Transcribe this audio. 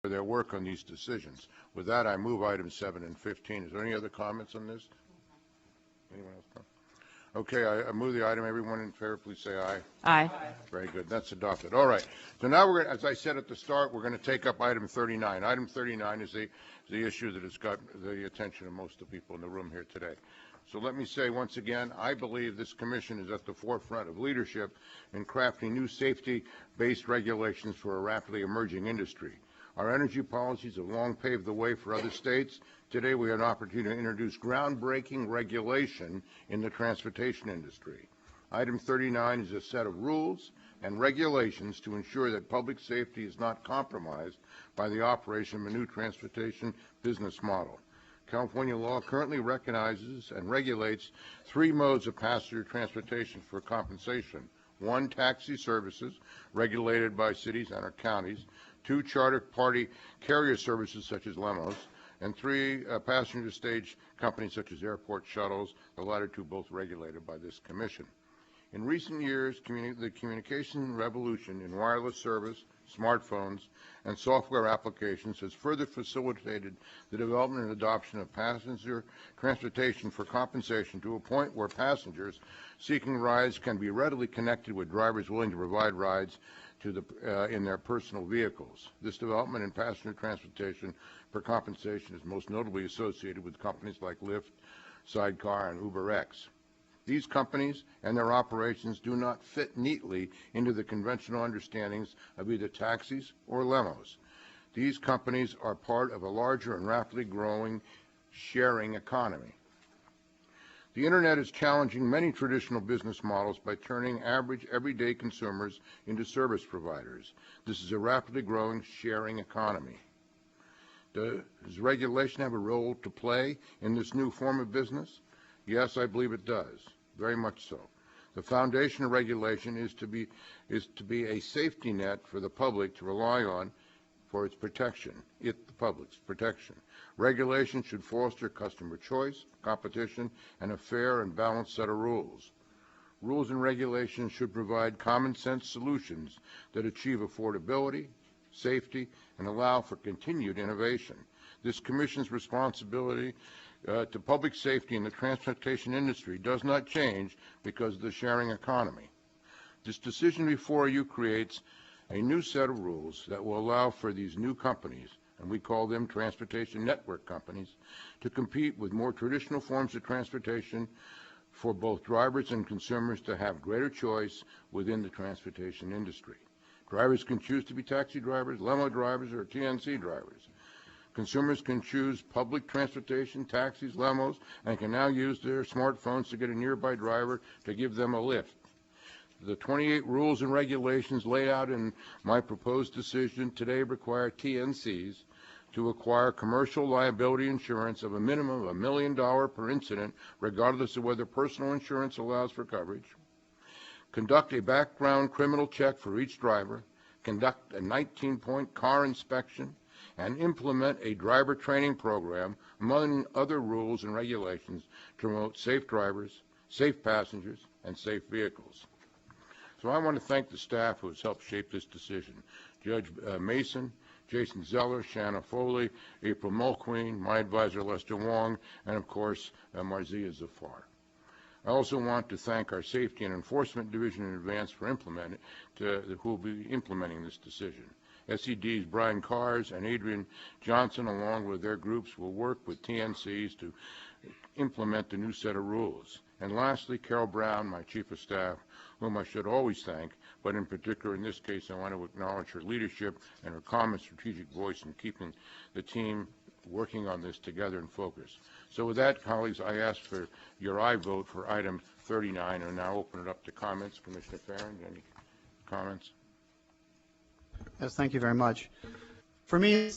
for their work on these decisions. With that, I move items 7 and 15. Is there any other comments on this? Anyone else? No? Okay, I move the item. Everyone in favor, please say aye. Aye. Very good. That's adopted. All right. So now we're going to, as I said at the start, we're going to take up item 39. Item 39 is the issue that has got the attention of most of the people in the room here today. So let me say once again, I believe this commission is at the forefront of leadership in crafting new safety-based regulations for a rapidly emerging industry. Our energy policies have long paved the way for other states. Today we have an opportunity to introduce groundbreaking regulation in the transportation industry. Item 39 is a set of rules and regulations to ensure that public safety is not compromised by the operation of a new transportation business model. California law currently recognizes and regulates 3 modes of passenger transportation for compensation. 1, taxi services, regulated by cities and or counties. 2, charter party carrier services such as limos. And 3, passenger stage companies such as airport shuttles, the latter 2 both regulated by this commission. In recent years, the communication revolution in wireless service, smartphones, and software applications has further facilitated the development and adoption of passenger transportation for compensation to a point where passengers seeking rides can be readily connected with drivers willing to provide rides to in their personal vehicles. This development in passenger transportation for compensation is most notably associated with companies like Lyft, Sidecar, and UberX. These companies and their operations do not fit neatly into the conventional understandings of either taxis or limos. These companies are part of a larger and rapidly growing sharing economy. The Internet is challenging many traditional business models by turning average, everyday consumers into service providers. This is a rapidly growing sharing economy. Does regulation have a role to play in this new form of business? Yes, I believe it does. Very much so. The foundation of regulation is to be a safety net for the public to rely on for its protection, the public's protection. Regulation should foster customer choice, competition, and a fair and balanced set of rules. Rules and regulations should provide common sense solutions that achieve affordability, safety, and allow for continued innovation. This Commission's responsibility to public safety in the transportation industry does not change because of the sharing economy. This decision before you creates a new set of rules that will allow for these new companies, and we call them transportation network companies, to compete with more traditional forms of transportation for both drivers and consumers to have greater choice within the transportation industry. Drivers can choose to be taxi drivers, limo drivers, or TNC drivers. Consumers can choose public transportation, taxis, limos, and can now use their smartphones to get a nearby driver to give them a lift. The 28 rules and regulations laid out in my proposed decision today require TNCs to acquire commercial liability insurance of a minimum of $1 million per incident, regardless of whether personal insurance allows for coverage, conduct a background criminal check for each driver, conduct a 19-point car inspection, and implement a driver training program, among other rules and regulations, to promote safe drivers, safe passengers, and safe vehicles. So I want to thank the staff who has helped shape this decision. Judge Mason, Jason Zeller, Shanna Foley, April Mulqueen, my advisor Lester Wong, and of course Marzia Zafar. I also want to thank our Safety and Enforcement Division in advance for who will be implementing this decision. SED's Brian Kars and Adrian Johnson, along with their groups, will work with TNCs to implement the new set of rules. And lastly, Carol Brown, my Chief of Staff, whom I should always thank, but in particular in this case I want to acknowledge her leadership and her calm and strategic voice in keeping the team working on this together and focus. So with that, colleagues, I ask for your aye vote for item 39, and now open it up to comments. Commissioner Farron, any comments? Yes, thank you very much. For me,